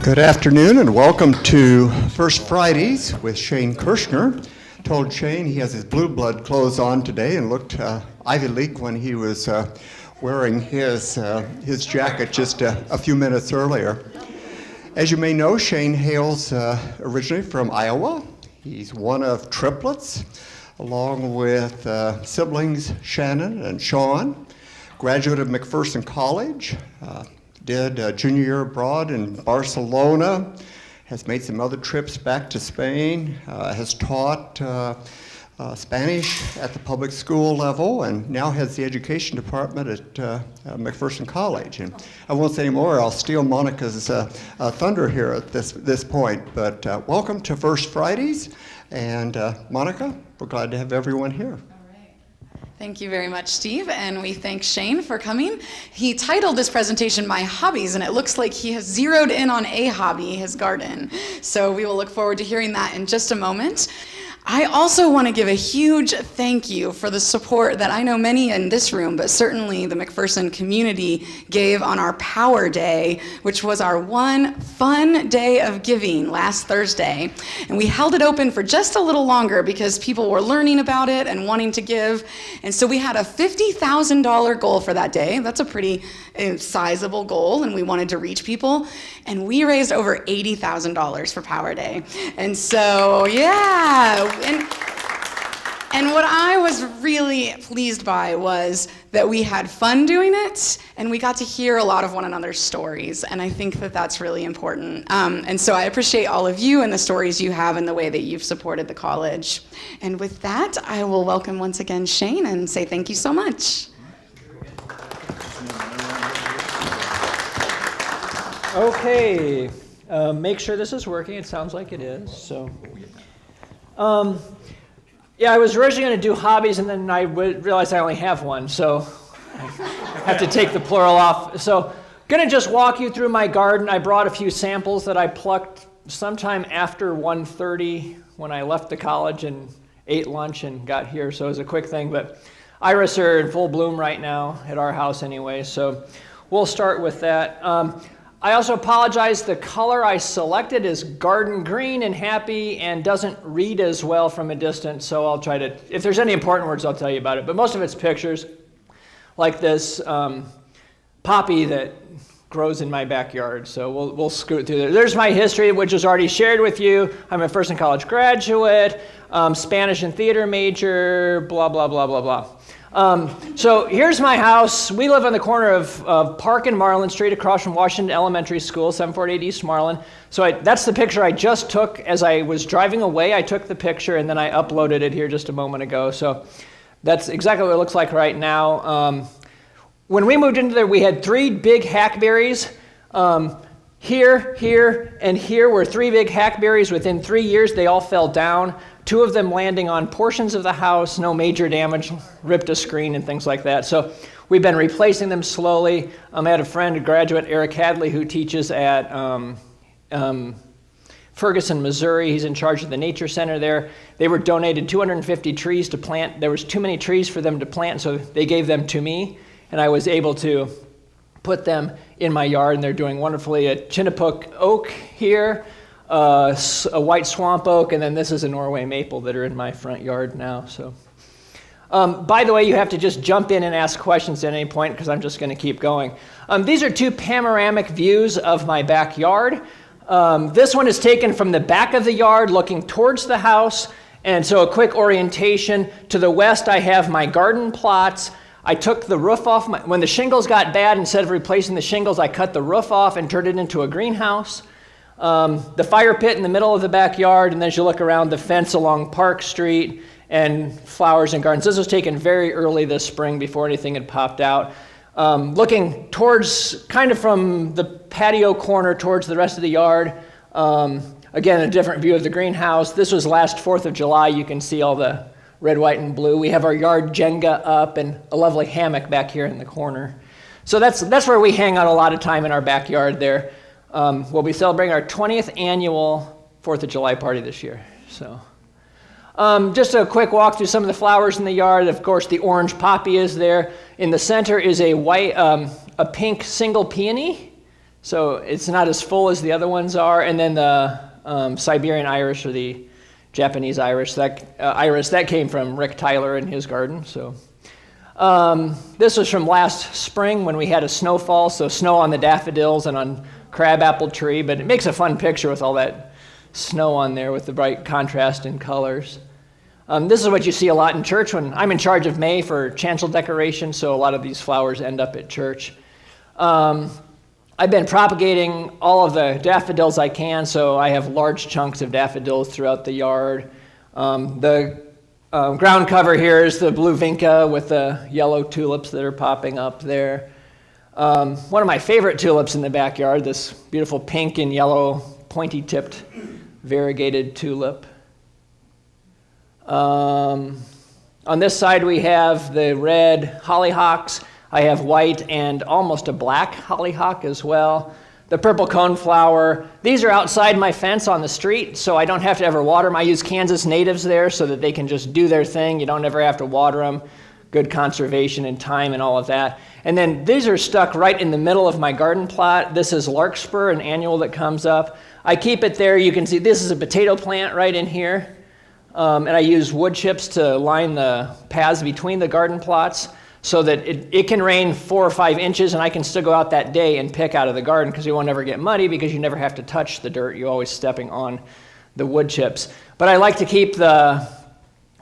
Good afternoon and welcome to First Fridays with Shane Kirchner. Told Shane he has his blue blood clothes on today and looked Ivy League when he was wearing his jacket just a few minutes earlier. As you may know, Shane hails originally from Iowa. He's one of triplets, along with siblings Shannon and Sean. Graduate of McPherson College. Did a junior year abroad in Barcelona, has made some other trips back to Spain, has taught Spanish at the public school level, and now has the education department at McPherson College. And I won't say any more, I'll steal Monica's thunder here at this point, but welcome to First Fridays, and Monica, we're glad to have everyone here. Thank you very much, Steve, and we thank Shane for coming. He titled this presentation My Hobbies, and it looks like he has zeroed in on a hobby, his garden. So we will look forward to hearing that in just a moment. I also want to give a huge thank you for the support that I know many in this room, but certainly the McPherson community gave on our Power Day, which was our one fun day of giving last Thursday. And we held it open for just a little longer because people were learning about it and wanting to give. And so we had a $50,000 goal for that day. That's a pretty sizable goal, and we wanted to reach people. And we raised over $80,000 for Power Day. And so, yeah. And what I was really pleased by was that we had fun doing it, and we got to hear a lot of one another's stories, and I think that that's really important. And so I appreciate all of you and the stories you have and the way that you've supported the college. And with that, I will welcome once again Shane and say thank you so much. Okay, make sure this is working. It sounds like it is. So, yeah, I was originally going to do hobbies, and then I realized I only have one, so I have to take the plural off. So, going to just walk you through my garden. I brought a few samples that I plucked sometime after 1:30 when I left the college and ate lunch and got here. So it was a quick thing, but iris are in full bloom right now at our house anyway. So we'll start with that. I also apologize, the color I selected is garden green and happy and doesn't read as well from a distance, so I'll try to, if there's any important words, I'll tell you about it. But most of it's pictures, like this poppy that grows in my backyard, so we'll scoot through there. There's my history, which was already shared with you. I'm a McPherson College graduate, Spanish and theater major, blah, blah, blah, blah, blah. So here's my house. We live on the corner of Park and Marlin Street across from Washington Elementary School, 748 East Marlin. So that's the picture I just took as I was driving away. I took the picture and then I uploaded it here just a moment ago. So that's exactly what it looks like right now. When we moved into there, we had 3 big hackberries. Here, and here were 3 big hackberries. Within 3 years, they all fell down. 2 of them landing on portions of the house, no major damage, ripped a screen and things like that. So we've been replacing them slowly. I had a friend, a graduate, Eric Hadley, who teaches at Ferguson, Missouri. He's in charge of the nature center there. They were donated 250 trees to plant. There was too many trees for them to plant, so they gave them to me, and I was able to put them in my yard, and they're doing wonderfully. A Chinnapook oak here, a white swamp oak, and then this is a Norway maple that are in my front yard now. So, by the way, you have to just jump in and ask questions at any point because I'm just going to keep going. These are 2 panoramic views of my backyard. This one is taken from the back of the yard looking towards the house, and so a quick orientation. To the west, I have my garden plots. I took the roof off. When the shingles got bad, instead of replacing the shingles, I cut the roof off and turned it into a greenhouse. The fire pit in the middle of the backyard, and then as you look around, the fence along Park Street and flowers and gardens. This was taken very early this spring before anything had popped out. Looking towards, kind of from the patio corner towards the rest of the yard. Again, a different view of the greenhouse. This was last 4th of July. You can see all the red, white, and blue. We have our yard Jenga up and a lovely hammock back here in the corner. So that's where we hang out a lot of time in our backyard there. We'll be celebrating our 20th annual 4th of July party this year. So, just a quick walk through some of the flowers in the yard. Of course, the orange poppy is there. In the center is a white, a pink single peony. So it's not as full as the other ones are. And then the Siberian iris, or the Japanese iris, that came from Rick Tyler in his garden. So this was from last spring when we had a snowfall, so snow on the daffodils and on crabapple tree, but it makes a fun picture with all that snow on there with the bright contrast in colors. This is what you see a lot in church when I'm in charge of May for chancel decoration, so a lot of these flowers end up at church. I've been propagating all of the daffodils I can, so I have large chunks of daffodils throughout the yard. The ground cover here is the blue vinca with the yellow tulips that are popping up there. One of my favorite tulips in the backyard, this beautiful pink and yellow pointy-tipped variegated tulip. On this side we have the red hollyhocks. I have white and almost a black hollyhock as well. The purple coneflower. These are outside my fence on the street, so I don't have to ever water them. I use Kansas natives there so that they can just do their thing. You don't ever have to water them. Good conservation and time and all of that. And then these are stuck right in the middle of my garden plot. This is larkspur, an annual that comes up. I keep it there. You can see this is a potato plant right in here. And I use wood chips to line the paths between the garden plots so that it can rain 4 or 5 inches and I can still go out that day and pick out of the garden because you won't ever get muddy because you never have to touch the dirt. You're always stepping on the wood chips. But I like to keep the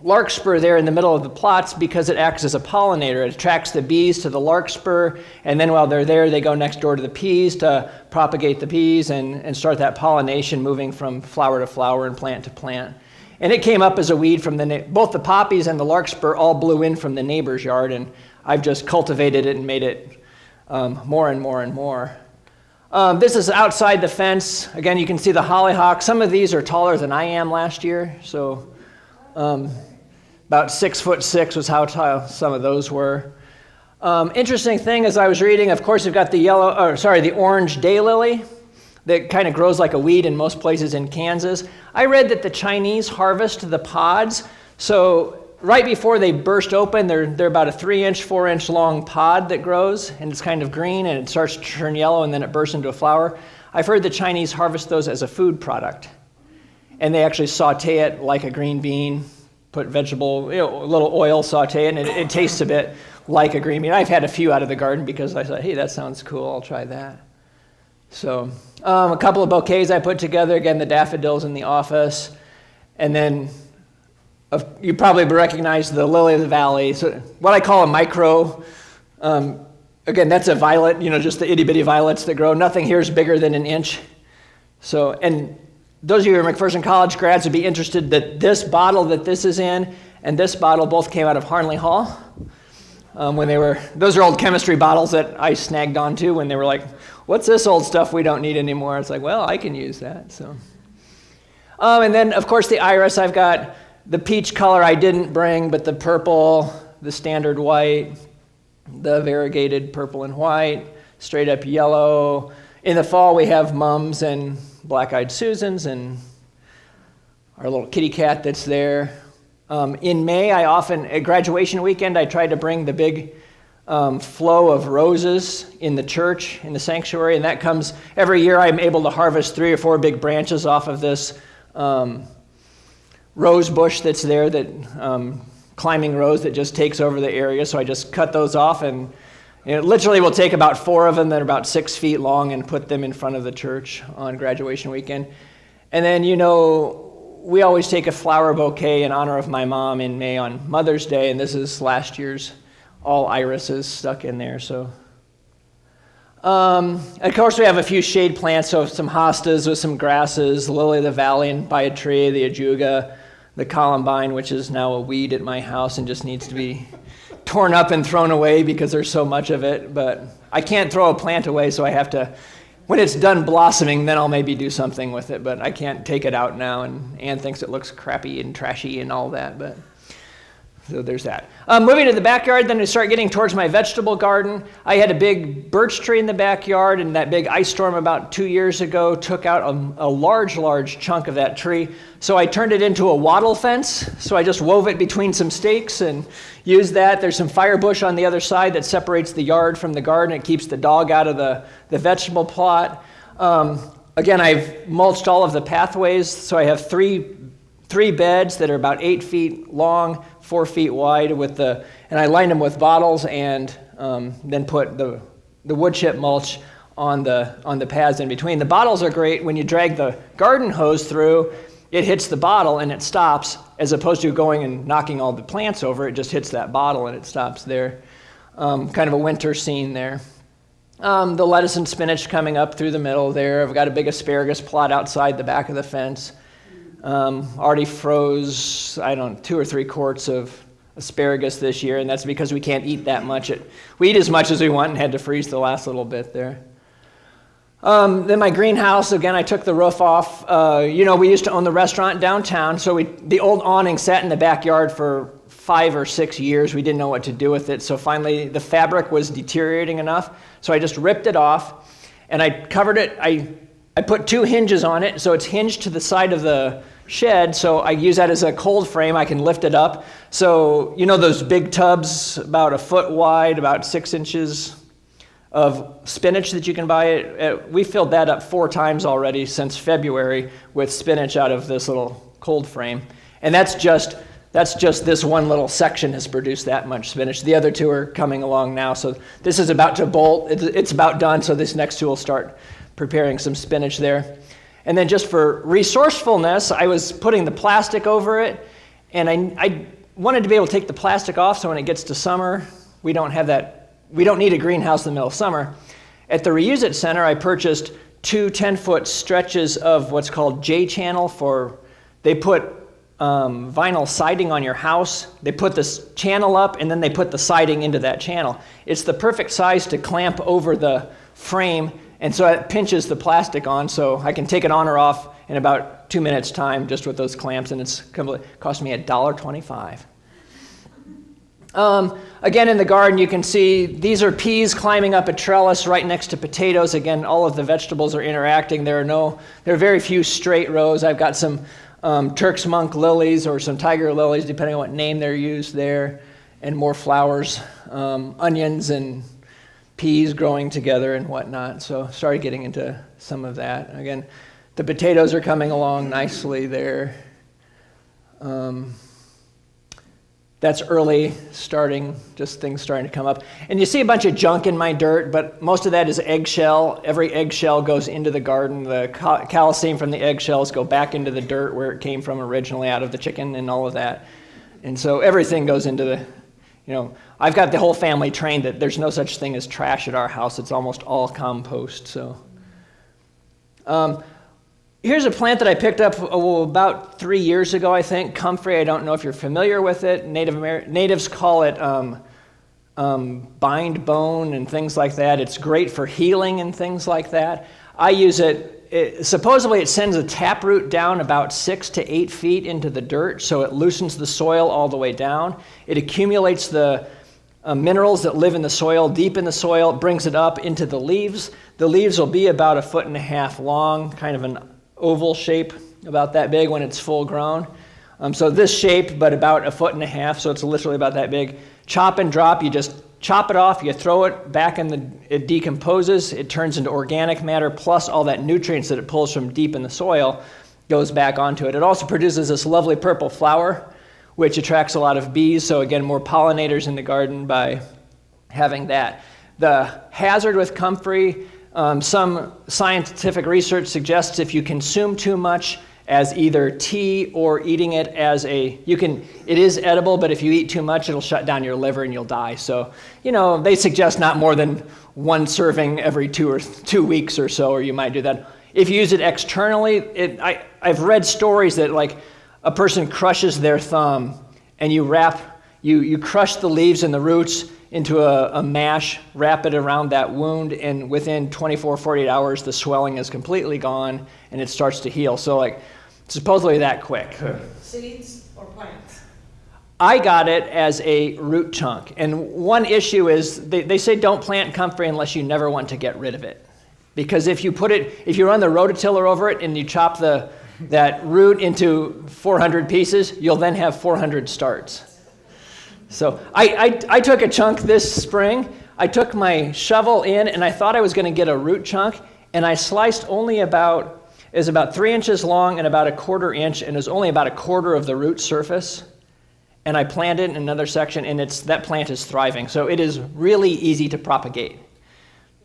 larkspur there in the middle of the plots because it acts as a pollinator. It attracts the bees to the larkspur, and then while they're there, they go next door to the peas to propagate the peas and start that pollination moving from flower to flower and plant to plant. And it came up as a weed from both the poppies and the larkspur all blew in from the neighbor's yard, and I've just cultivated it and made it more and more and more. This is outside the fence. Again, you can see the hollyhock. Some of these are taller than I am last year, so about 6'6" was how tall some of those were. Interesting thing as I was reading, of course, you've got the the orange daylily that kind of grows like a weed in most places in Kansas. I read that the Chinese harvest the pods, so right before they burst open, they're about a 3-inch, 4-inch long pod that grows, and it's kind of green, and it starts to turn yellow, and then it bursts into a flower. I've heard the Chinese harvest those as a food product, and they actually saute it like a green bean, put vegetable, a little oil, saute it, and it tastes a bit like a green bean. I've had a few out of the garden because I thought, hey, that sounds cool, I'll try that. So a couple of bouquets I put together, again, the daffodils in the office, and then you probably recognize the lily of the valley, so what I call a micro, again, that's a violet, just the itty-bitty violets that grow. Nothing here is bigger than an inch. So, and those of you who are McPherson College grads would be interested that this bottle that this is in and this bottle both came out of Harnley Hall. Those are old chemistry bottles that I snagged onto when they were like, what's this old stuff we don't need anymore? It's like, well, I can use that. So, and then, of course, the iris. I've got the peach color I didn't bring, but the purple, the standard white, the variegated purple and white, straight up yellow. In the fall, we have mums and black-eyed Susans and our little kitty cat that's there. In May, at graduation weekend, I try to bring the big flow of roses in the church, in the sanctuary, and that comes every year. I'm able to harvest 3 or 4 big branches off of this rose bush that's there, that climbing rose that just takes over the area. So I just cut those off, and it literally will take about 4 of them that are about 6 feet long and put them in front of the church on graduation weekend. And then, we always take a flower bouquet in honor of my mom in May on Mother's Day, and this is last year's all irises stuck in there. So, of course, we have a few shade plants, so some hostas with some grasses, lily of the valley and biotree, the ajuga, the columbine, which is now a weed at my house and just needs to be torn up and thrown away because there's so much of it. But I can't throw a plant away, so I have to. When it's done blossoming, then I'll maybe do something with it, but I can't take it out now, and Anne thinks it looks crappy and trashy and all that. But So there's that. Moving to the backyard, then I start getting towards my vegetable garden. I had a big birch tree in the backyard, and that big ice storm about 2 years ago took out a large chunk of that tree. So I turned it into a wattle fence. So I just wove it between some stakes and used that. There's some fire bush on the other side that separates the yard from the garden. It keeps the dog out of the vegetable plot. Again, I've mulched all of the pathways, so I have three beds that are about 8 feet long, 4 feet wide, and I lined them with bottles, and then put the wood chip mulch on the paths in between. The bottles are great. When you drag the garden hose through, it hits the bottle and it stops, as opposed to going and knocking all the plants over. It just hits that bottle and it stops there. Kind of a winter scene there. The lettuce and spinach coming up through the middle there. I've got a big asparagus plot outside the back of the fence. Already froze, 2 or 3 quarts of asparagus this year, and that's because we can't eat that much. We eat as much as we want and had to freeze the last little bit there. Then my greenhouse, again, I took the roof off. We used to own the restaurant downtown, so the old awning sat in the backyard for 5 or 6 years. We didn't know what to do with it, so finally the fabric was deteriorating enough, so I just ripped it off, and I covered it. I put 2 hinges on it, so it's hinged to the side of the shed, so I use that as a cold frame. I can lift it up. So, those big tubs about a foot wide, about 6 inches of spinach that you can buy. We filled that up 4 times already since February with spinach out of this little cold frame. And that's just this one little section has produced that much spinach. The other 2 are coming along now. So this is about to bolt. It's about done, so this next 2 will start preparing some spinach there. And then just for resourcefulness, I was putting the plastic over it, and I wanted to be able to take the plastic off so when it gets to summer, we don't need a greenhouse in the middle of summer. At the Reuse It Center, I purchased 2 10-foot stretches of what's called J-channel they put vinyl siding on your house. They put this channel up, and then they put the siding into that channel. It's the perfect size to clamp over the frame, and so it pinches the plastic on, so I can take it on or off in about 2 minutes' time just with those clamps, and it's cost me $1.25. Again, in the garden, you can see these are peas climbing up a trellis right next to potatoes. Again, all of the vegetables are interacting. There are very few straight rows. I've got some Turk's monk lilies or some tiger lilies, depending on what name they're used there, and more flowers, onions and peas growing together and whatnot. So started getting into some of that. Again, the potatoes are coming along nicely there. That's early starting, just things starting to come up. And you see a bunch of junk in my dirt, but most of that is eggshell. Every eggshell goes into the garden. The calcium from the eggshells go back into the dirt where it came from originally, out of the chicken and all of that. And so everything goes into I've got the whole family trained that there's no such thing as trash at our house. It's almost all compost. So, here's a plant that I picked up about 3 years ago, I think. Comfrey. I don't know if you're familiar with it. Natives call it bind bone and things like that. It's great for healing and things like that. I use it. Supposedly it sends a taproot down about 6 to 8 feet into the dirt, so it loosens the soil all the way down. It accumulates the minerals that live in the soil, deep in the soil, brings it up into the leaves. The leaves will be about 1.5 feet long, kind of an oval shape, about that big when it's full grown. So this shape, but about 1.5 feet, so it's literally about that big. Chop and drop, you just chop it off, you throw it back it decomposes, it turns into organic matter, plus all that nutrients that it pulls from deep in the soil goes back onto it. It also produces this lovely purple flower, which attracts a lot of bees, so again, more pollinators in the garden by having that. The hazard with comfrey, some scientific research suggests if you consume too much as either tea or eating it as it is edible, but if you eat too much, it'll shut down your liver and you'll die. So, they suggest not more than 1 serving every 2 weeks or so, or you might do that. If you use it externally, I've read stories that like a person crushes their thumb and you crush the leaves and the roots into a mash, wrap it around that wound, and within 24, 48 hours, the swelling is completely gone and it starts to heal. So supposedly that quick. Seeds or plants? I got it as a root chunk. And one issue is they say don't plant comfrey unless you never want to get rid of it. Because if you run the rototiller over it and you chop that root into 400 pieces, you'll then have 400 starts. So I took a chunk this spring. I took my shovel in and I thought I was going to get a root chunk, and I sliced only about 3 inches long and about 1/4 inch, and it was only about 1/4 of the root surface. And I planted in another section, and that plant is thriving. So it is really easy to propagate.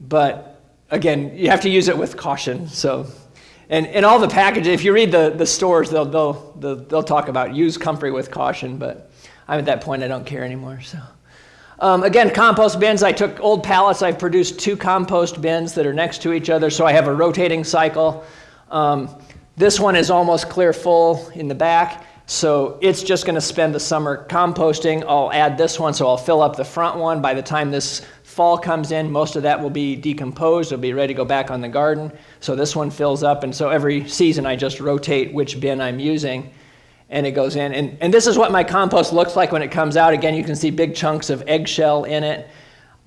But again, you have to use it with caution. So, and all the packages, if you read the stores, they'll talk about use comfrey with caution. But I'm at that point, I don't care anymore. So, again, compost bins. I took old pallets. I've produced 2 compost bins that are next to each other, so I have a rotating cycle. This one is almost clear full in the back. So it's just going to spend the summer composting. I'll add this one, so I'll fill up the front one. By the time this fall comes in, most of that will be decomposed. It'll be ready to go back on the garden. So this one fills up, and so every season I just rotate which bin I'm using, and it goes in. And this is what my compost looks like when it comes out. Again, you can see big chunks of eggshell in it.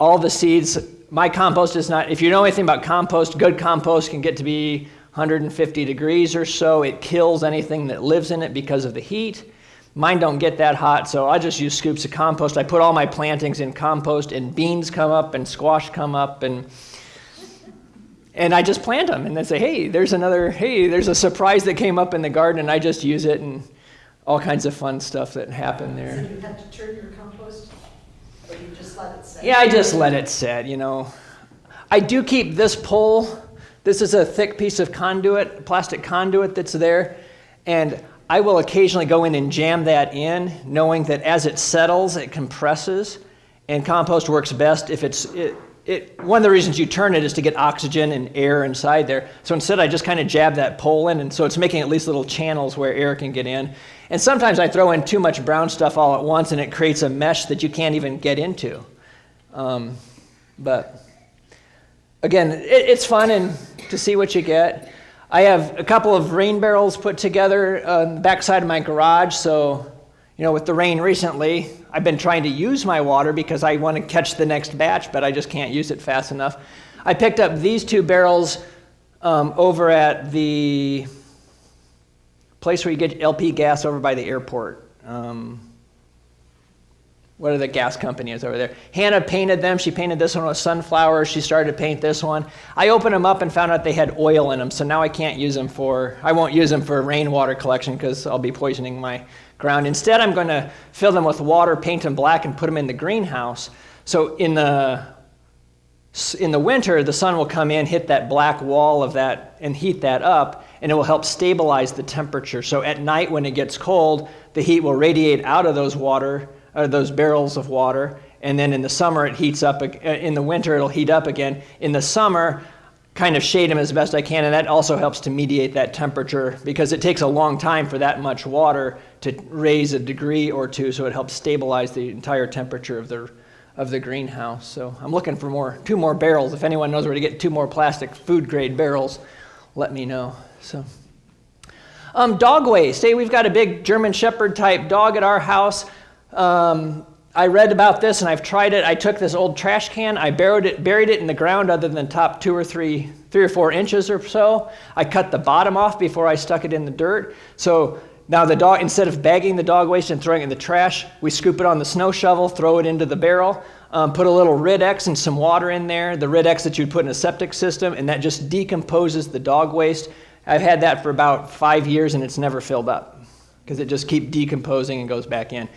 All the seeds. My compost is not, if you know anything about compost, good compost can get to be 150 degrees or so. It kills anything that lives in it because of the heat. Mine don't get that hot, so I just use scoops of compost. I put all my plantings in compost, and beans come up, and squash come up, and I just plant them. And they say, hey, there's a surprise that came up in the garden, and I just use it, and all kinds of fun stuff that happen there. So you have to turn your compost, or you just let it set? Yeah, I just let it set, I do keep this pole. This is a thick piece of conduit, plastic conduit that's there, and I will occasionally go in and jam that in, knowing that as it settles, it compresses, and compost works best if one of the reasons you turn it is to get oxygen and air inside there. So instead, I just kind of jab that pole in, and so it's making at least little channels where air can get in. And sometimes I throw in too much brown stuff all at once, and it creates a mesh that you can't even get into. But again, it's fun and to see what you get. I have a couple of rain barrels put together on the backside of my garage. So, with the rain recently, I've been trying to use my water because I want to catch the next batch, but I just can't use it fast enough. I picked up these 2 barrels over at the place where you get LP gas over by the airport. What are the gas companies over there? Hannah painted them. She painted this one with sunflowers. She started to paint this one. I opened them up and found out they had oil in them, so now I won't use them for rainwater collection because I'll be poisoning my ground. Instead, I'm going to fill them with water, paint them black, and put them in the greenhouse. So in the winter, the sun will come in, hit that black wall of that, and heat that up, and it will help stabilize the temperature. So at night when it gets cold, the heat will radiate out of those barrels of water, and then in the summer it heats up. In the winter it'll heat up again. In the summer, kind of shade them as best I can, and that also helps to mediate that temperature because it takes a long time for that much water to raise a degree or 2, so it helps stabilize the entire temperature of the greenhouse. So I'm looking for 2 more barrels. If anyone knows where to get 2 more plastic food grade barrels, let me know. So. Dog waste. Hey, we've got a big German Shepherd type dog at our house. I read about this and I've tried it. I took this old trash can, I buried it in the ground other than the top 3 or 4 inches or so. I cut the bottom off before I stuck it in the dirt. So now the dog, instead of bagging the dog waste and throwing it in the trash, we scoop it on the snow shovel, throw it into the barrel, put a little Rid-X and some water in there, the Rid-X that you'd put in a septic system, and that just decomposes the dog waste. I've had that for about 5 years and it's never filled up because it just keeps decomposing and goes back in.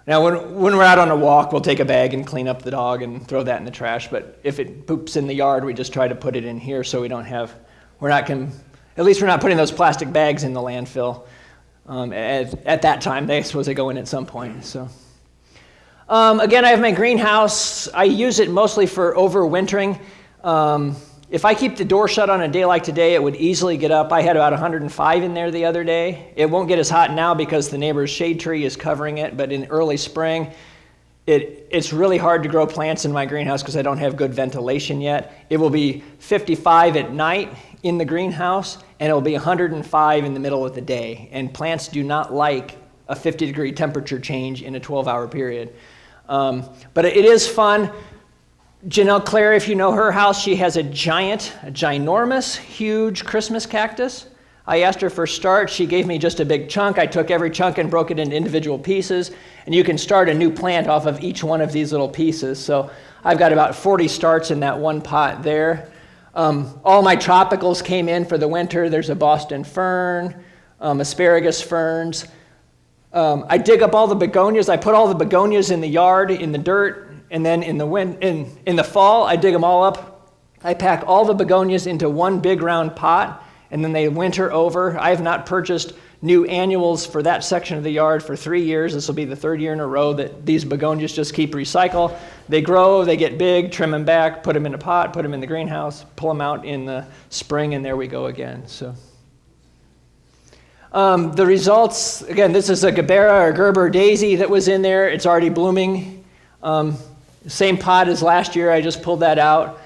Now, when we're out on a walk, we'll take a bag and clean up the dog and throw that in the trash. But if it poops in the yard, we just try to put it in here so at least we're not putting those plastic bags in the landfill. At that time, they're supposed to go in at some point. So, again, I have my greenhouse. I use it mostly for overwintering. If I keep the door shut on a day like today, it would easily get up. I had about 105 in there the other day. It won't get as hot now because the neighbor's shade tree is covering it, but in early spring, it's really hard to grow plants in my greenhouse because I don't have good ventilation yet. It will be 55 at night in the greenhouse, and it will be 105 in the middle of the day. And plants do not like a 50-degree temperature change in a 12-hour period. But it is fun. Janelle Claire, if you know her house, she has a ginormous, huge Christmas cactus. I asked her for start. She gave me just a big chunk. I took every chunk and broke it into individual pieces. And you can start a new plant off of each one of these little pieces. So I've got about 40 starts in that one pot there. All my tropicals came in for the winter. There's a Boston fern, asparagus ferns. I dig up all the begonias. I put all the begonias in the yard, in the dirt. And then in the fall, I dig them all up. I pack all the begonias into one big round pot, and then they winter over. I have not purchased new annuals for that section of the yard for 3 years. This will be the third year in a row that these begonias just keep recycle. They grow, they get big, trim them back, put them in a pot, put them in the greenhouse, pull them out in the spring, and there we go again. So the results, again, this is a Gerbera or Gerber daisy that was in there. It's already blooming. Same pot as last year, I just pulled that out.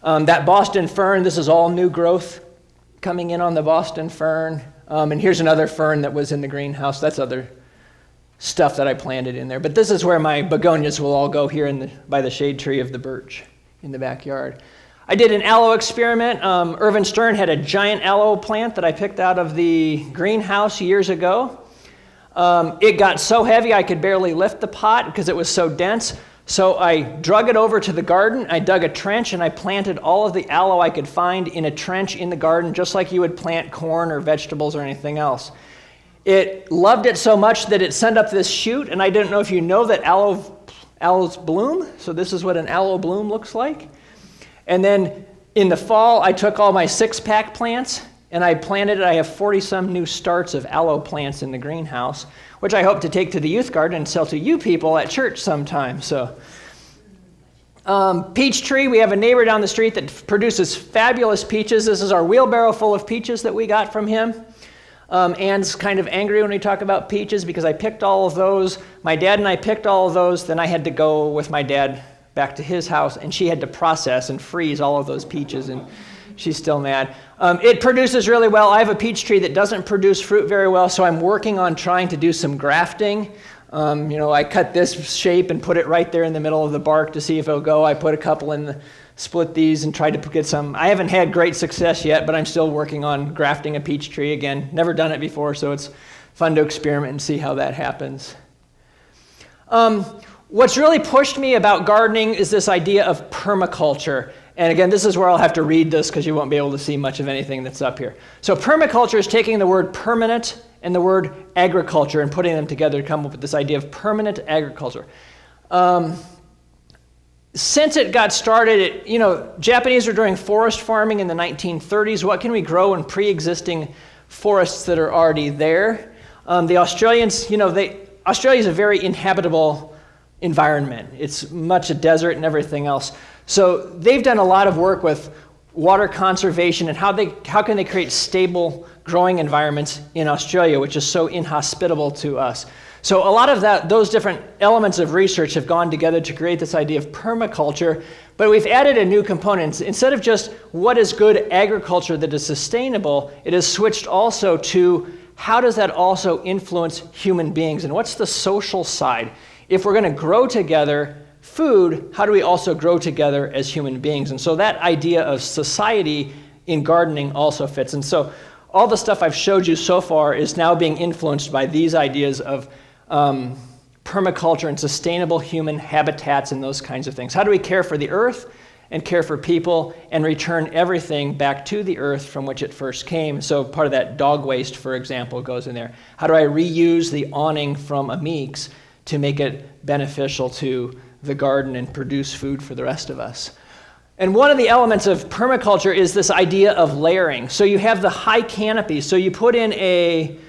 That Boston fern, this is all new growth coming in on the Boston fern. And here's another fern that was in the greenhouse. That's other stuff that I planted in there. But this is where my begonias will all go here by the shade tree of the birch in the backyard. I did an aloe experiment. Irvin Stern had a giant aloe plant that I picked out of the greenhouse years ago. It got so heavy I could barely lift the pot because it was so dense. So I drug it over to the garden, I dug a trench, and I planted all of the aloe I could find in a trench in the garden, just like you would plant corn or vegetables or anything else. It loved it so much that it sent up this shoot, and I didn't know if you know that aloes bloom. So this is what an aloe bloom looks like. And then in the fall, I took all my 6-pack plants, and I planted it. I have 40-some new starts of aloe plants in the greenhouse, which I hope to take to the youth garden and sell to you people at church sometime. So, peach tree, we have a neighbor down the street that produces fabulous peaches. This is our wheelbarrow full of peaches that we got from him. Ann's kind of angry when we talk about peaches because I picked all of those. My dad and I picked all of those. Then I had to go with my dad back to his house, and she had to process and freeze all of those peaches, and she's still mad. It produces really well. I have a peach tree that doesn't produce fruit very well, so I'm working on trying to do some grafting. I cut this shape and put it right there in the middle of the bark to see if it'll go. I put a couple in split these and tried to get some. I haven't had great success yet, but I'm still working on grafting a peach tree again. Never done it before, so it's fun to experiment and see how that happens. What's really pushed me about gardening is this idea of permaculture. And again, this is where I'll have to read this because you won't be able to see much of anything that's up here. So permaculture is taking the word permanent and the word agriculture and putting them together to come up with this idea of permanent agriculture. Since it got started, Japanese were doing forest farming in the 1930s. What can we grow in pre-existing forests that are already there? The Australians, Australia is a very inhabitable environment. It's much a desert and everything else. So they've done a lot of work with water conservation and how can they create stable growing environments in Australia, which is so inhospitable to us. So a lot of those different elements of research have gone together to create this idea of permaculture, but we've added a new component. Instead of just what is good agriculture that is sustainable, it has switched also to how does that also influence human beings and what's the social side? If we're going to grow together food, how do we also grow together as human beings? And so that idea of society in gardening also fits. And so all the stuff I've showed you so far is now being influenced by these ideas of permaculture and sustainable human habitats and those kinds of things. How do we care for the earth and care for people and return everything back to the earth from which it first came? So part of that dog waste, for example, goes in there. How do I reuse the awning from a Meeks to make it beneficial to the garden and produce food for the rest of us? And one of the elements of permaculture is this idea of layering. So you have the high canopy. So you put in a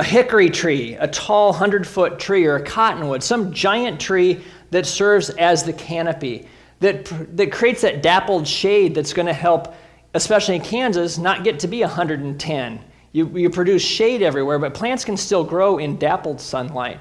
hickory tree, a tall 100-foot tree, or a cottonwood, some giant tree that serves as the canopy, that creates that dappled shade that's going to help, especially in Kansas, not get to be 110. You produce shade everywhere, but plants can still grow in dappled sunlight.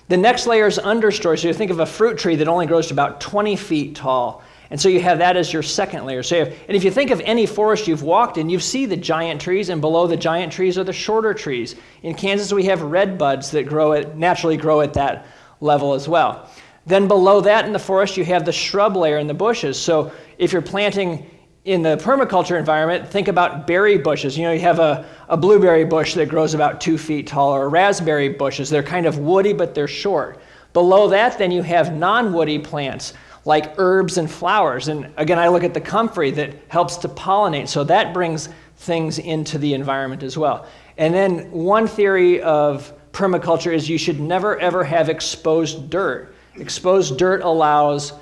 The next layer is understory. So you think of a fruit tree that only grows to about 20 feet tall. And so you have that as your second layer. And if you think of any forest you've walked in, you see the giant trees, and below the giant trees are the shorter trees. In Kansas, we have red buds that naturally grow at that level as well. Then below that in the forest, you have the shrub layer and the bushes. So if you're planting in the permaculture environment, think about berry bushes. You have a blueberry bush that grows about 2 feet tall, or raspberry bushes. They're kind of woody, but they're short. Below that, then you have non-woody plants like herbs and flowers. And again, I look at the comfrey that helps to pollinate. So that brings things into the environment as well. And then one theory of permaculture is you should never, ever have exposed dirt. Exposed dirt allows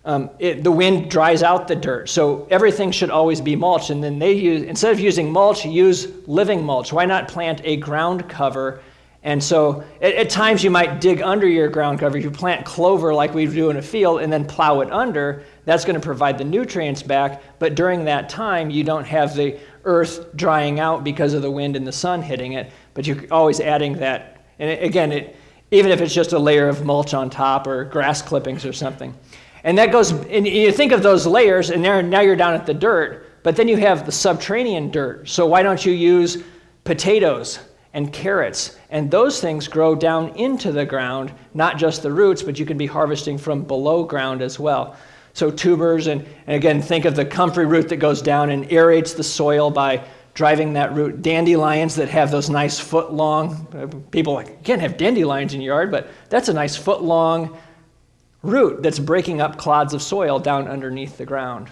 the wind dries out the dirt, so everything should always be mulched. And then instead of using mulch, use living mulch. Why not plant a ground cover? And so at times you might dig under your ground cover. If you plant clover like we do in a field and then plow it under, that's going to provide the nutrients back. But during that time, you don't have the earth drying out because of the wind and the sun hitting it. But you're always adding that. And again, even if it's just a layer of mulch on top or grass clippings or something. And that goes, and you think of those layers, and now you're down at the dirt, but then you have the subterranean dirt. So why don't you use potatoes and carrots? And those things grow down into the ground, not just the roots, but you can be harvesting from below ground as well. So tubers, and again, think of the comfrey root that goes down and aerates the soil by driving that root. Dandelions that have those nice foot-long, people you can't have dandelions in your yard, but that's a nice foot-long root that's breaking up clods of soil down underneath the ground.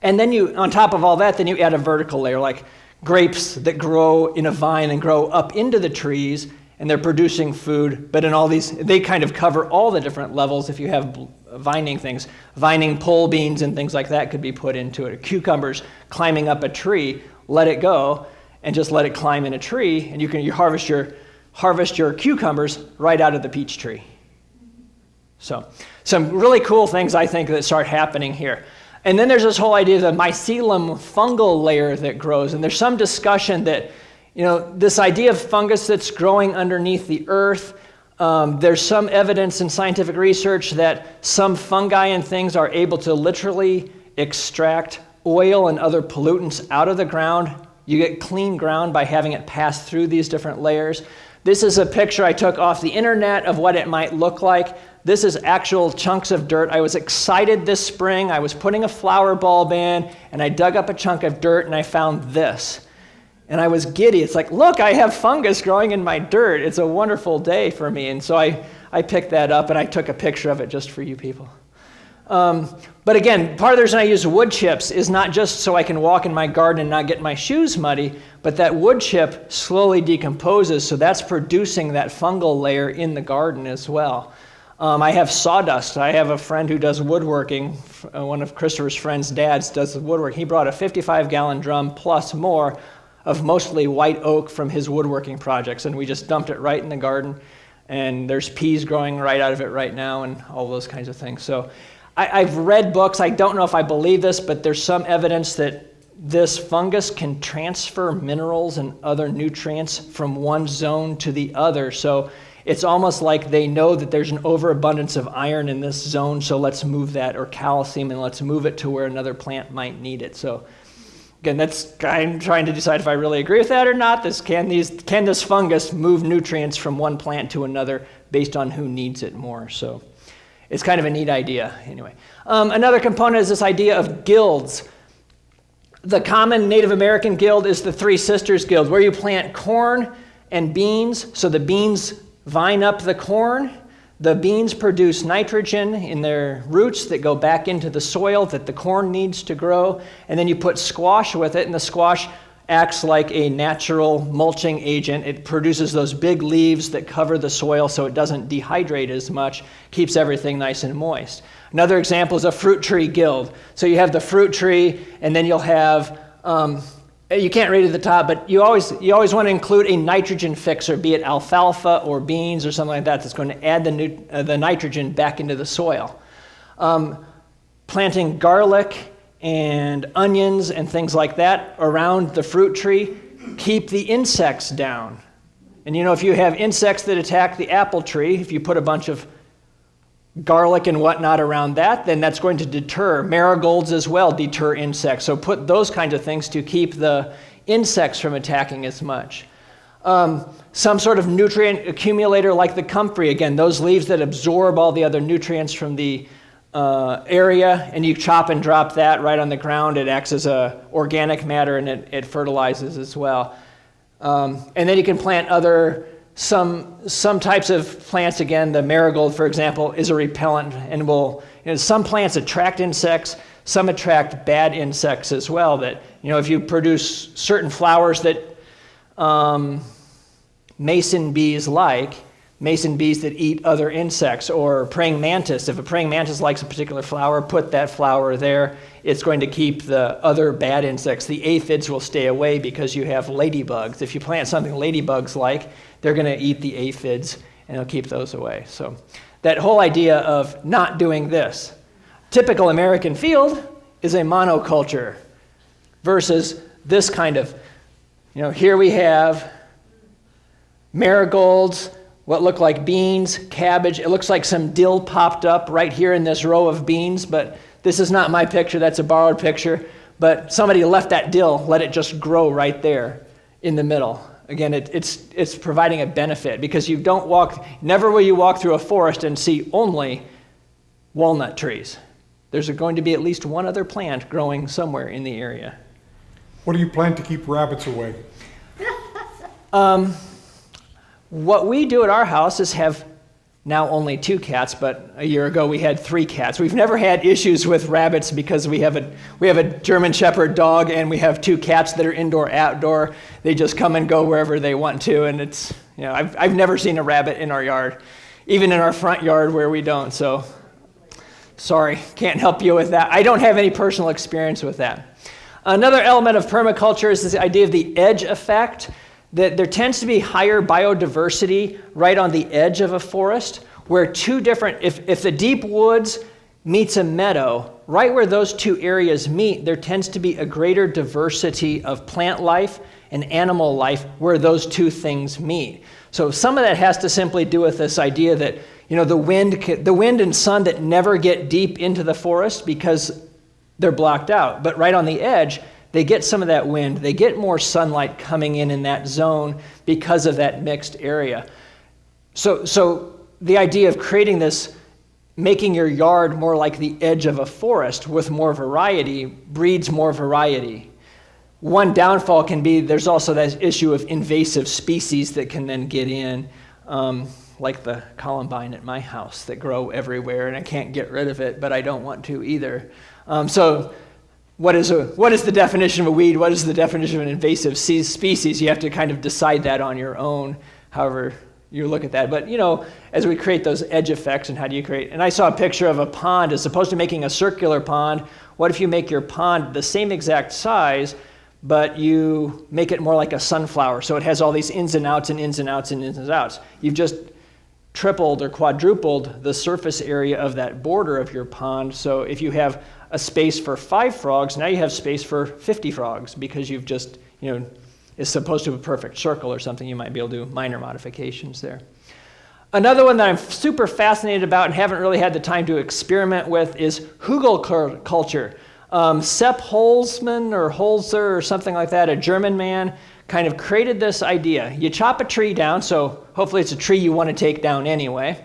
And then on top of all that, then you add a vertical layer, like grapes that grow in a vine and grow up into the trees, and they're producing food, but in all these, they kind of cover all the different levels. If you have vining things, vining pole beans and things like that could be put into it. Cucumbers climbing up a tree, let it go, and just let it climb in a tree, and you harvest your cucumbers right out of the peach tree. So some really cool things, I think, that start happening here. And then there's this whole idea of the mycelium fungal layer that grows. And there's some discussion that, this idea of fungus that's growing underneath the earth, there's some evidence in scientific research that some fungi and things are able to literally extract oil and other pollutants out of the ground. You get clean ground by having it pass through these different layers. This is a picture I took off the internet of what it might look like. This is actual chunks of dirt. I was excited this spring. I was putting a flower bulb in, and I dug up a chunk of dirt, and I found this. And I was giddy. It's like, look, I have fungus growing in my dirt. It's a wonderful day for me. And so I picked that up, and I took a picture of it just for you people. But again, part of the reason I use wood chips is not just so I can walk in my garden and not get my shoes muddy, but that wood chip slowly decomposes, so that's producing that fungal layer in the garden as well. I have sawdust. I have a friend who does woodworking. One of Christopher's friend's dads does woodwork. He brought a 55-gallon drum plus more of mostly white oak from his woodworking projects, and we just dumped it right in the garden. And there's peas growing right out of it right now and all those kinds of things. So I've read books. I don't know if I believe this, but there's some evidence that this fungus can transfer minerals and other nutrients from one zone to the other. So it's almost like they know that there's an overabundance of iron in this zone, so let's move that, or calcium, and let's move it to where another plant might need it. So again, I'm trying to decide if I really agree with that or not. Can this fungus move nutrients from one plant to another based on who needs it more? So it's kind of a neat idea anyway. Another component is this idea of guilds. The common Native American guild is the Three Sisters Guild, where you plant corn and beans. So the beans vine up the corn. The beans produce nitrogen in their roots that go back into the soil that the corn needs to grow. And then you put squash with it, and the squash acts like a natural mulching agent. It produces those big leaves that cover the soil so it doesn't dehydrate as much, keeps everything nice and moist. Another example is a fruit tree guild. So you have the fruit tree, and then you'll have, you can't read at the top, but you always want to include a nitrogen fixer, be it alfalfa or beans or something like that, that's going to add the nitrogen back into the soil. Planting garlic and onions and things like that around the fruit tree keep the insects down. And if you have insects that attack the apple tree, if you put a bunch of garlic and whatnot around that, then that's going to deter. Marigolds as well deter insects. So put those kinds of things to keep the insects from attacking as much. Some sort of nutrient accumulator like the comfrey, again, those leaves that absorb all the other nutrients from the area, and you chop and drop that right on the ground. It acts as organic matter, and it fertilizes as well. And then you can plant some types of plants. Again, the marigold, for example, is a repellent, and some plants attract insects, some attract bad insects as well. That, if you produce certain flowers that mason bees that eat other insects, or praying mantis. If a praying mantis likes a particular flower, put that flower there. It's going to keep the other bad insects. The aphids will stay away because you have ladybugs. If you plant something ladybugs like, they're going to eat the aphids, and it'll keep those away. So that whole idea of not doing this. Typical American field is a monoculture versus this kind of, here we have marigolds, what look like beans, cabbage. It looks like some dill popped up right here in this row of beans, but this is not my picture. That's a borrowed picture. But somebody left that dill, let it just grow right there in the middle. Again, it's providing a benefit, because never will you walk through a forest and see only walnut trees. There's going to be at least one other plant growing somewhere in the area. What do you plan to keep rabbits away? What we do at our house is have now only 2 cats, but a year ago we had 3 cats. We've never had issues with rabbits because we have a German Shepherd dog, and we have 2 cats that are indoor, outdoor. They just come and go wherever they want to, and it's, I've never seen a rabbit in our yard, even in our front yard where we don't. So sorry, can't help you with that. I don't have any personal experience with that. Another element of permaculture is this idea of the edge effect. That there tends to be higher biodiversity right on the edge of a forest, where if the deep woods meets a meadow, right where those 2 areas meet, there tends to be a greater diversity of plant life and animal life where those 2 things meet. So some of that has to simply do with this idea that, the wind and sun that never get deep into the forest because they're blocked out, but right on the edge, they get some of that wind. They get more sunlight coming in that zone because of that mixed area. So the idea of creating this, making your yard more like the edge of a forest with more variety, breeds more variety. One downfall can be there's also that issue of invasive species that can then get in, like the columbine at my house that grow everywhere, and I can't get rid of it, but I don't want to either. So what is the definition of a weed? What is the definition of an invasive species? You have to kind of decide that on your own, however you look at that. But, as we create those edge effects, and how do you create? And I saw a picture of a pond. As opposed to making a circular pond, what if you make your pond the same exact size, but you make it more like a sunflower? So it has all these ins and outs and ins and outs and ins and outs. You've just tripled or quadrupled the surface area of that border of your pond. So if you have a space for 5 frogs, now you have space for 50 frogs, because you've just, it's supposed to be a perfect circle or something. You might be able to do minor modifications there. Another one that I'm super fascinated about and haven't really had the time to experiment with is hugel culture. Sepp Holzmann or Holzer or something like that, a German man, kind of created this idea. You chop a tree down, so hopefully it's a tree you want to take down anyway,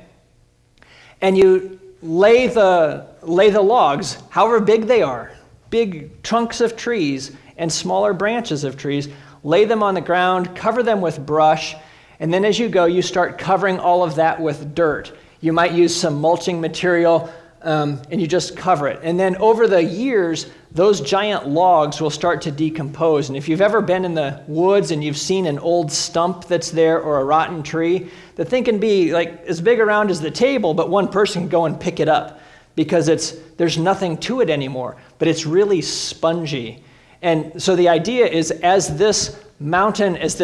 and you lay the logs, however big they are, big trunks of trees and smaller branches of trees, lay them on the ground, cover them with brush, and then as you go, you start covering all of that with dirt. You might use some mulching material, and you just cover it. And then over the years, those giant logs will start to decompose. And if you've ever been in the woods and you've seen an old stump that's there or a rotten tree, the thing can be like as big around as the table, but one person can go and pick it up because there's nothing to it anymore, but it's really spongy. And so the idea is as this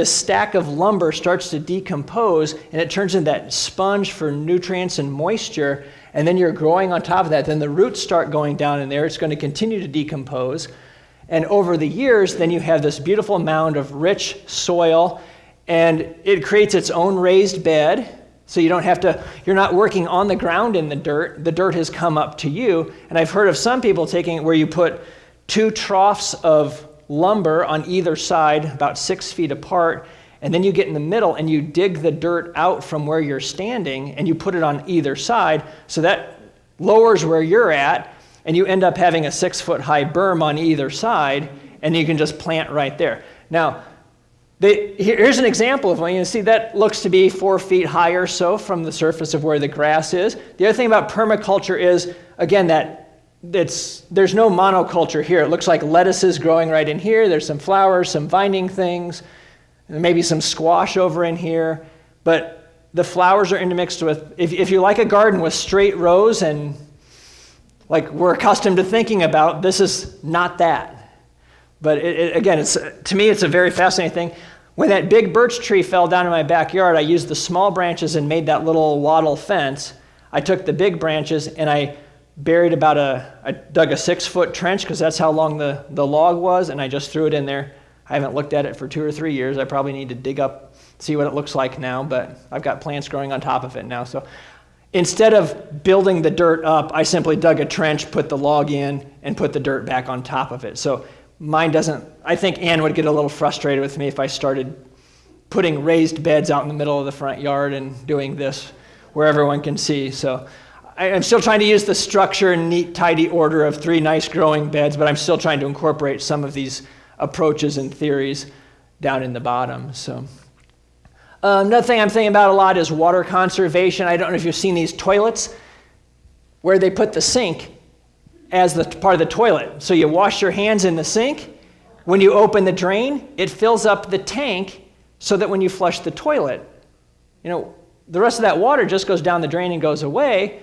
stack of lumber starts to decompose and it turns into that sponge for nutrients and moisture, and then you're growing on top of that, then the roots start going down in there, it's going to continue to decompose. And over the years, then you have this beautiful mound of rich soil, and it creates its own raised bed. So you don't have to, you're not working on the ground in the dirt has come up to you. And I've heard of some people taking it where you put 2 troughs of lumber on either side, about 6 feet apart, and then you get in the middle and you dig the dirt out from where you're standing and you put it on either side, so that lowers where you're at, and you end up having a 6-foot high berm on either side, and you can just plant right there. Now, here's an example of one. You see that looks to be 4 feet high or so from the surface of where the grass is. The other thing about permaculture is, again, that there's no monoculture here. It looks like lettuce is growing right in here. There's some flowers, some vine things, and maybe some squash over in here. But the flowers are intermixed with, if you like a garden with straight rows and like we're accustomed to thinking about, this is not that. But again, to me, it's a very fascinating thing. When that big birch tree fell down in my backyard, I used the small branches and made that little wattle fence. I took the big branches and I buried I dug a 6-foot trench because that's how long the log was, and I just threw it in there. I haven't looked at it for 2 or 3 years. I probably need to dig up, see what it looks like now, but I've got plants growing on top of it now. So instead of building the dirt up, I simply dug a trench, put the log in, and put the dirt back on top of it. So mine doesn't, I think Ann would get a little frustrated with me if I started putting raised beds out in the middle of the front yard and doing this where everyone can see. So I'm still trying to use the structure and neat, tidy order of 3 nice growing beds, but I'm still trying to incorporate some of these approaches and theories down in the bottom. So another thing I'm thinking about a lot is water conservation. I don't know if you've seen these toilets where they put the sink as the part of the toilet. So you wash your hands in the sink. When you open the drain, it fills up the tank so that when you flush the toilet, the rest of that water just goes down the drain and goes away.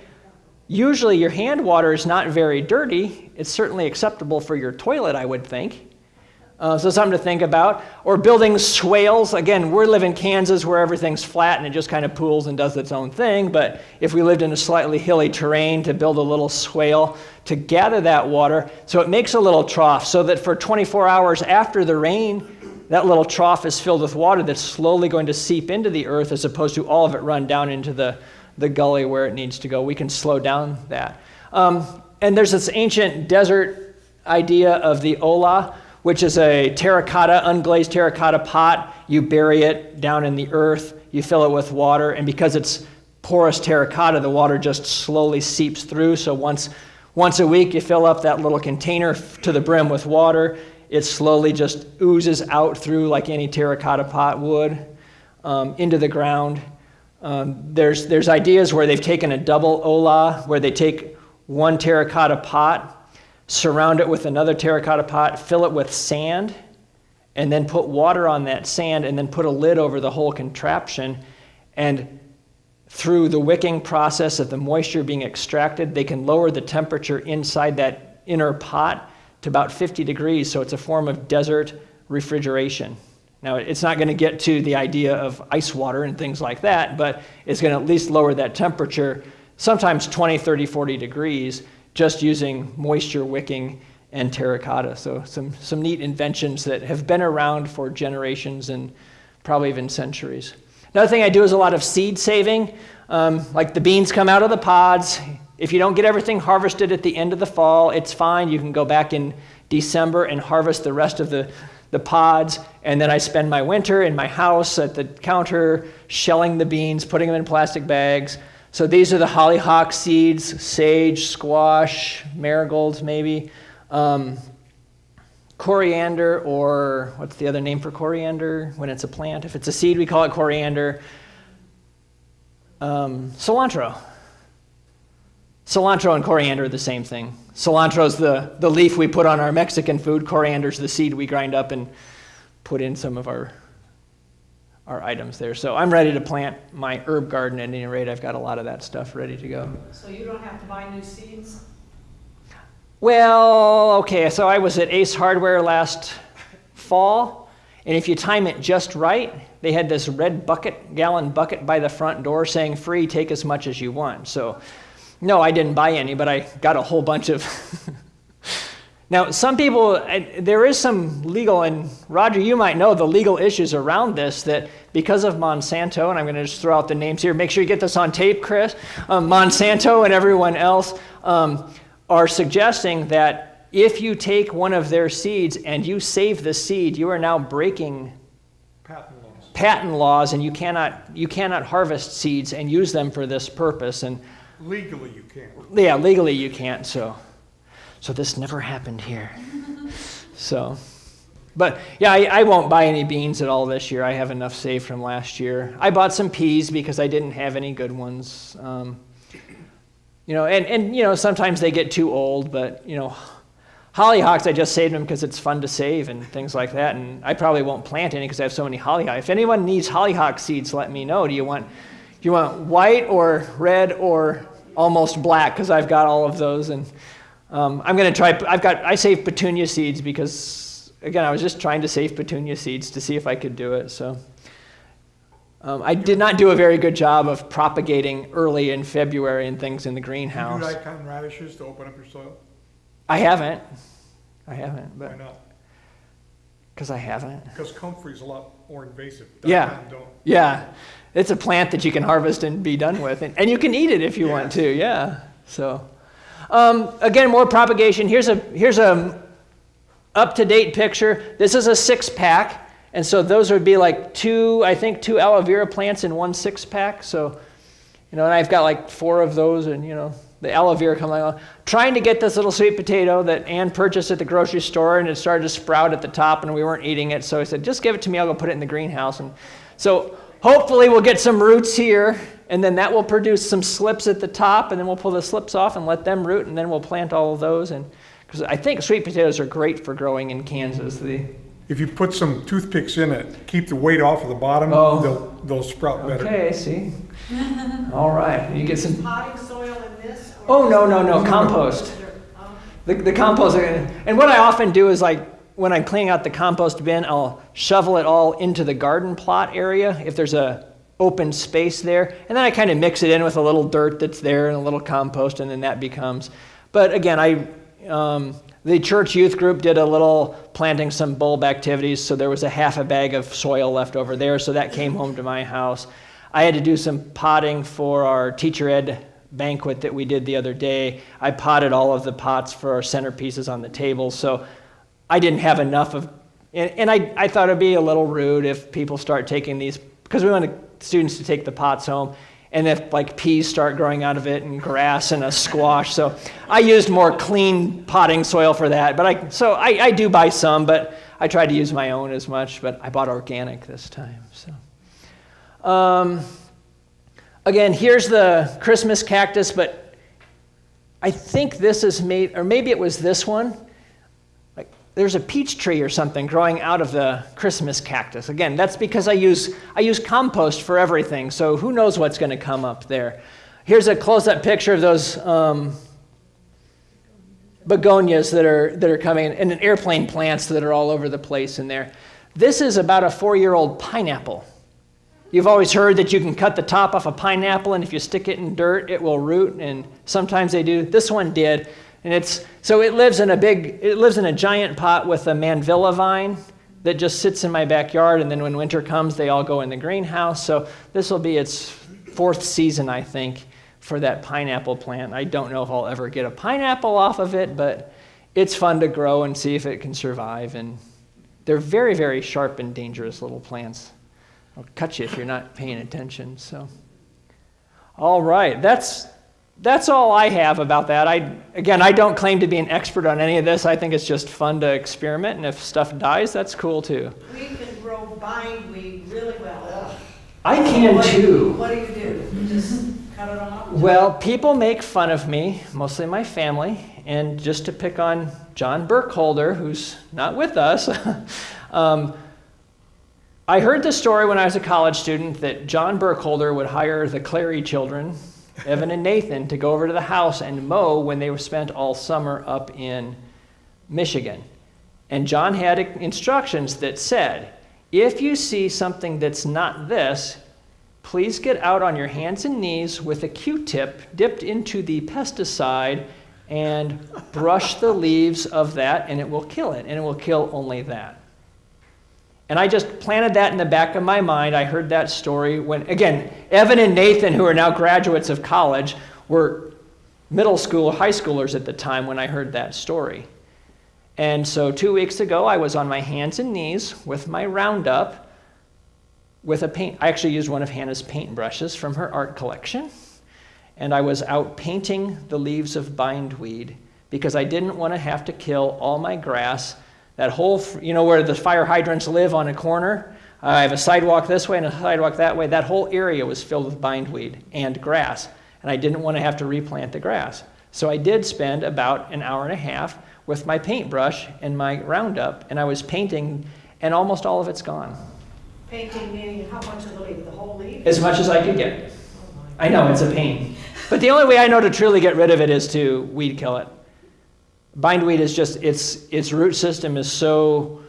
Usually your hand water is not very dirty. It's certainly acceptable for your toilet, I would think. So something to think about. Or building swales. Again, we live in Kansas where everything's flat and it just kind of pools and does its own thing. But if we lived in a slightly hilly terrain, to build a little swale to gather that water, so it makes a little trough so that for 24 hours after the rain, that little trough is filled with water that's slowly going to seep into the earth as opposed to all of it run down into the gully where it needs to go. We can slow down that. And there's this ancient desert idea of the Aloe, which is a terracotta, unglazed terracotta pot. You bury it down in the earth, you fill it with water, and because it's porous terracotta, the water just slowly seeps through. So once a week, you fill up that little container to the brim with water. It slowly just oozes out through like any terracotta pot would into the ground. There's ideas where they've taken a double Aloe, where they take one terracotta pot, surround it with another terracotta pot, fill it with sand, and then put water on that sand, and then put a lid over the whole contraption. And through the wicking process of the moisture being extracted, they can lower the temperature inside that inner pot to about 50 degrees, so it's a form of desert refrigeration. Now, it's not going to get to the idea of ice water and things like that, but it's going to at least lower that temperature, sometimes 20, 30, 40 degrees, just using moisture wicking and terracotta. So some neat inventions that have been around for generations and probably even centuries. Another thing I do is a lot of seed saving. Like the beans come out of the pods. If you don't get everything harvested at the end of the fall, it's fine. You can go back in December and harvest the rest of the pods. And then I spend my winter in my house at the counter shelling the beans, putting them in plastic bags. So these are the hollyhock seeds, sage, squash, marigolds maybe, coriander, or what's the other name for coriander when it's a plant? If it's a seed, we call it coriander. Cilantro. Cilantro and coriander are the same thing. Cilantro is the leaf we put on our Mexican food. Coriander is the seed we grind up and put in some of our items there. So I'm ready to plant my herb garden at any rate. I've got a lot of that stuff ready to go. So you don't have to buy new seeds? Well, okay, so I was at Ace Hardware last fall, and if you time it just right, they had this red gallon bucket by the front door saying free, take as much as you want. So no, I didn't buy any, but I got a whole bunch of Now, some people, there is some legal, and Roger, you might know the legal issues around this, that because of Monsanto, and I'm going to just throw out the names here, make sure you get this on tape, Chris, Monsanto and everyone else are suggesting that if you take one of their seeds and you save the seed, you are now breaking patent laws, and you cannot harvest seeds and use them for this purpose. And Legally you can't. yeah, legally you can't, so this never happened here. But yeah, I won't buy any beans at all this year. I have enough saved from last year. I bought some peas because I didn't have any good ones. Sometimes they get too old, but hollyhocks, I just saved them because it's fun to save and things like that. And I probably won't plant any because I have so many hollyhocks. If anyone needs hollyhock seeds, let me know. Do you want white or red or almost black? Because I've got all of those, and I'm going to try. I saved petunia seeds because, again, I was just trying to save petunia seeds to see if I could do it. So I did not do a very good job of propagating early in February and things in the greenhouse. Do you do icon radishes to open up your soil? I haven't, but Why not? because I haven't. Because comfrey's a lot more invasive. Yeah. Daikon don't. Yeah, it's a plant that you can harvest and be done with, and you can eat it if you want to. Yeah. So, again, more propagation. Here's a up-to-date picture. This is a 6-pack, and so those would be like two aloe vera plants in one 6-pack. So, and I've got like 4 of those, and the aloe vera coming along. Trying to get this little sweet potato that Ann purchased at the grocery store, and it started to sprout at the top, and we weren't eating it. So I said, just give it to me. I'll go put it in the greenhouse. And so hopefully we'll get some roots here, and then that will produce some slips at the top, and then we'll pull the slips off and let them root, and then we'll plant all of those. And because I think sweet potatoes are great for growing in Kansas. If you put some toothpicks in it, keep the weight off of the bottom, they'll sprout better. Okay, see. All right, you get some. Potting soil in this? Oh, no, compost. The compost, and what I often do is, like, when I'm cleaning out the compost bin, I'll shovel it all into the garden plot area if there's a open space there, and then I kind of mix it in with a little dirt that's there and a little compost, and then that becomes. But again, the church youth group did a little planting some bulb activities, so there was a half a bag of soil left over there, so that came home to my house. I had to do some potting for our teacher ed banquet that we did the other day. I potted all of the pots for our centerpieces on the table, so I didn't have enough of, and I thought it'd be a little rude if people start taking these, because we wanted students to take the pots home, and if like peas start growing out of it and grass and a squash. So I used more clean potting soil for that, but I do buy some, but I tried to use my own as much, but I bought organic this time. So. Again, here's the Christmas cactus, but I think this is made, or maybe it was this one. Like, there's a peach tree or something growing out of the Christmas cactus. Again, that's because I use compost for everything, so who knows what's going to come up there. Here's a close-up picture of those begonias that are coming, and airplane plants that are all over the place in there. This is about a 4-year-old pineapple. You've always heard that you can cut the top off a pineapple, and if you stick it in dirt, it will root, and sometimes they do. This one did, and it lives in a giant pot with a manvilla vine that just sits in my backyard, and then when winter comes, they all go in the greenhouse. So this will be its 4th season, I think, for that pineapple plant. I don't know if I'll ever get a pineapple off of it, but it's fun to grow and see if it can survive. And they're very, very sharp and dangerous little plants. I'll cut you if you're not paying attention. So, all right, that's all I have about that. I don't claim to be an expert on any of this. I think it's just fun to experiment, and if stuff dies, that's cool too. We can grow bindweed really well. I can too. What do? You just cut it off? Well, people make fun of me, mostly my family, and just to pick on John Burkholder, who's not with us. I heard the story when I was a college student that John Burkholder would hire the Clary children, Evan and Nathan, to go over to the house and mow when they were spent all summer up in Michigan. And John had instructions that said, if you see something that's not this, please get out on your hands and knees with a Q-tip dipped into the pesticide and brush the leaves of that, and it will kill it, and it will kill only that. And I just planted that in the back of my mind. I heard that story when, again, Evan and Nathan, who are now graduates of college, were middle school, high schoolers at the time when I heard that story. And so 2 weeks ago, I was on my hands and knees with my Roundup with a paint. I actually used one of Hannah's paintbrushes from her art collection. And I was out painting the leaves of bindweed because I didn't want to have to kill all my grass. That whole, where the fire hydrants live on a corner, I have a sidewalk this way and a sidewalk that way. That whole area was filled with bindweed and grass. And I didn't want to have to replant the grass. So I did spend about an hour and a half with my paintbrush and my Roundup, and I was painting, and almost all of it's gone. Painting meaning how much of the leaf? The whole leaf? As much as I could get. I know, it's a pain. But the only way I know to truly get rid of it is to weed kill it. Bindweed is just, its root system is so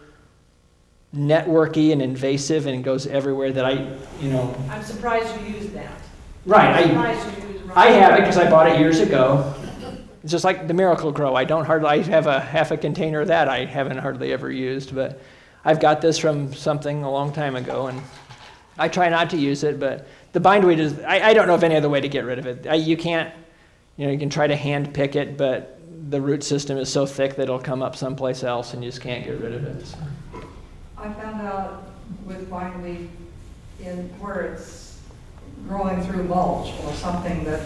networky and invasive and it goes everywhere that I'm surprised you used that. Right. I'm surprised you used I have it because I bought it years ago. It's just like the Miracle Grow. I have a half a container of that I haven't hardly ever used, but I've got this from something a long time ago, and I try not to use it, but the bindweed is, I don't know of any other way to get rid of it. You can't, you can try to hand pick it, but the root system is so thick that it'll come up someplace else and you just can't get rid of it. So. I found out with bindweed where it's growing through mulch or something that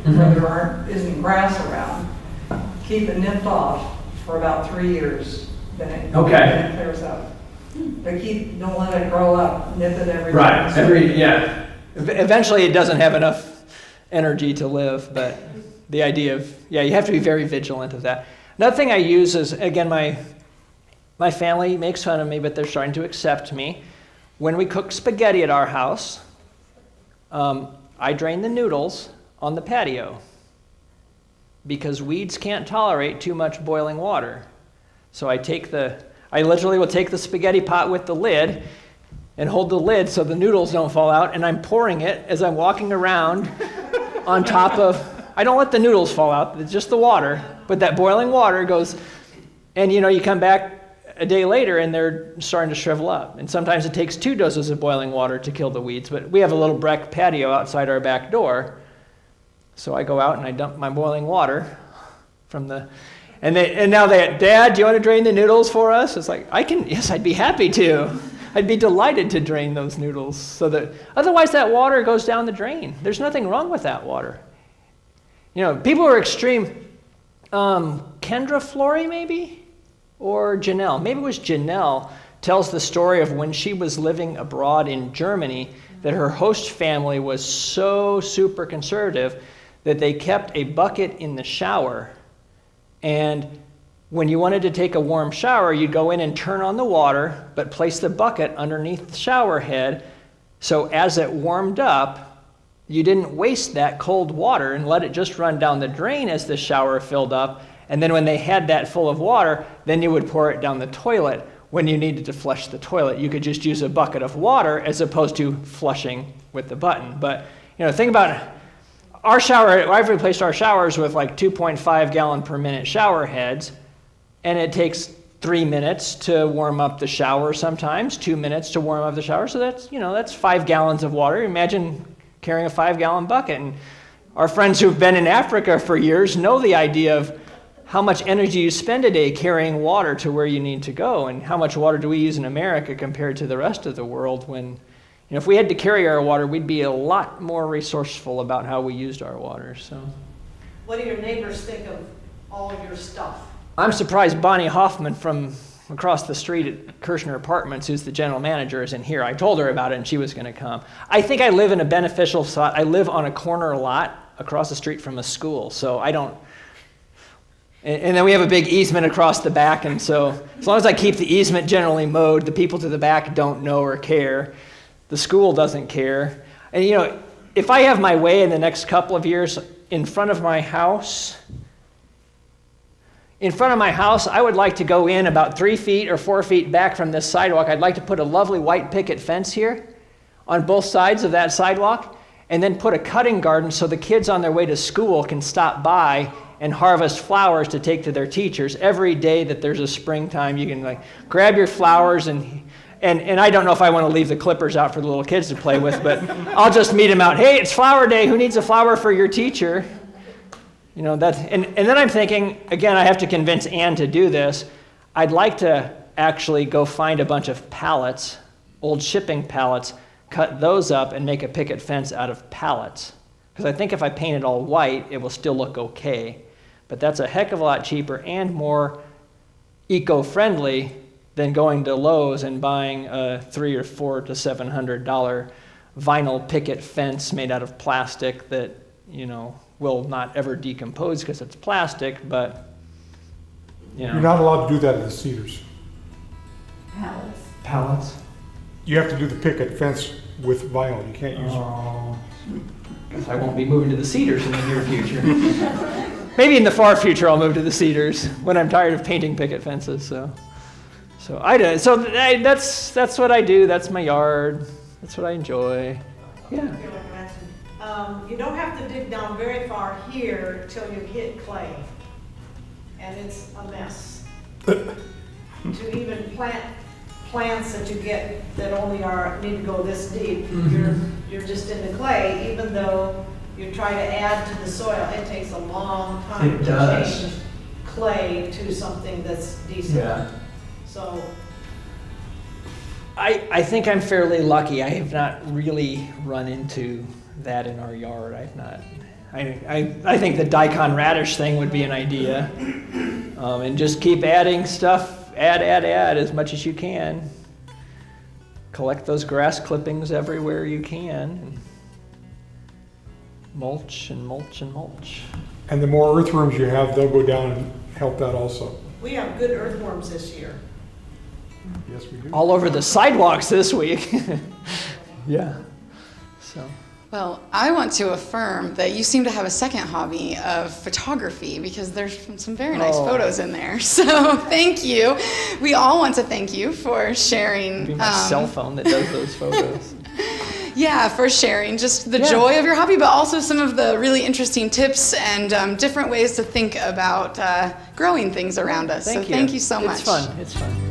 where there isn't grass around, keep it nipped off for about 3 years, then it clears up. But don't let it grow up, nip it every Right, Eventually it doesn't have enough energy to live, but the idea of, you have to be very vigilant of that. Another thing I use is, again, my family makes fun of me, but they're starting to accept me. When we cook spaghetti at our house, I drain the noodles on the patio because weeds can't tolerate too much boiling water. So I literally will take the spaghetti pot with the lid and hold the lid so the noodles don't fall out, and I'm pouring it as I'm walking around on top of, I don't let the noodles fall out, it's just the water, but that boiling water goes, and you come back a day later and they're starting to shrivel up. And sometimes it takes 2 doses of boiling water to kill the weeds, but we have a little brick patio outside our back door. So I go out and I dump my boiling water from the, and now Dad, do you want to drain the noodles for us? It's like, yes, I'd be happy to. I'd be delighted to drain those noodles so that, otherwise that water goes down the drain. There's nothing wrong with that water. People are extreme. Kendra Flory maybe? Or Janelle. Maybe it was Janelle tells the story of when she was living abroad in Germany that her host family was so super conservative that they kept a bucket in the shower, and when you wanted to take a warm shower, you'd go in and turn on the water, but place the bucket underneath the shower head, so as it warmed up, you didn't waste that cold water and let it just run down the drain as the shower filled up, and then when they had that full of water, then you would pour it down the toilet when you needed to flush the toilet. You could just use a bucket of water as opposed to flushing with the button. But, think about our shower. I've replaced our showers with like 2.5 gallon per minute shower heads, and it takes 3 minutes to warm up the shower sometimes, 2 minutes to warm up the shower. So that's 5 gallons of water. Imagine carrying a 5 gallon bucket. And our friends who've been in Africa for years know the idea of how much energy you spend a day carrying water to where you need to go, and how much water do we use in America compared to the rest of the world when, if we had to carry our water, we'd be a lot more resourceful about how we used our water. So, what do your neighbors think of all of your stuff? I'm surprised Bonnie Hoffman from across the street at Kirchner Apartments, who's the general manager, isn't here. I told her about it and she was going to come. I think I live in a beneficial spot. I live on a corner lot across the street from a school, so I don't. And then we have a big easement across the back, and so as long as I keep the easement generally mowed, the people to the back don't know or care. The school doesn't care. And if I have my way in the next couple of years in front of my house, I would like to go in about 3 feet or 4 feet back from this sidewalk. I'd like to put a lovely white picket fence here on both sides of that sidewalk, and then put a cutting garden so the kids on their way to school can stop by and harvest flowers to take to their teachers. Every day that there's a springtime, you can like grab your flowers and I don't know if I want to leave the clippers out for the little kids to play with, but I'll just meet them out. Hey, it's flower day. Who needs a flower for your teacher? You know, and then I'm thinking, again, I have to convince Ann to do this. I'd like to actually go find a bunch of pallets, old shipping pallets, cut those up and make a picket fence out of pallets. Because I think if I paint it all white, it will still look okay. But that's a heck of a lot cheaper and more eco-friendly than going to Lowe's and buying a $300 or $400 to $700 vinyl picket fence made out of plastic that, you know, will not ever decompose because it's plastic, but, you know. You're not allowed to do that at the Cedars. Pallets. Pallets? You have to do the picket fence with vinyl. You can't use Guess I won't be moving to the Cedars in the near future. Maybe in the far future I'll move to the Cedars when I'm tired of painting picket fences. So that's what I do. That's my yard. That's what I enjoy. Yeah. You don't have to dig down very far here till you hit clay, and it's a mess. To even plant plants that you get that only need to go this deep, you're just in the clay. Even though you try to add to the soil, it takes a long time to change clay to something that's decent. Yeah. So I think I'm fairly lucky. I have not really run into that in our yard. I think the daikon radish thing would be an idea. And just keep adding stuff, add as much as you can. Collect those grass clippings everywhere you can. And mulch and mulch and mulch. And the more earthworms you have, they'll go down and help that also. we have good earthworms this year. Yes, we do. All over the sidewalks this week. Yeah. So. Well, I want to affirm that you seem to have a second hobby of photography because there's some very nice photos in there. So thank you. We all want to thank you for sharing. It'd be my cell phone that does those photos. Yeah, for sharing just the joy of your hobby, but also some of the really interesting tips and different ways to think about growing things around us. Thank you so much. It's fun. It's fun.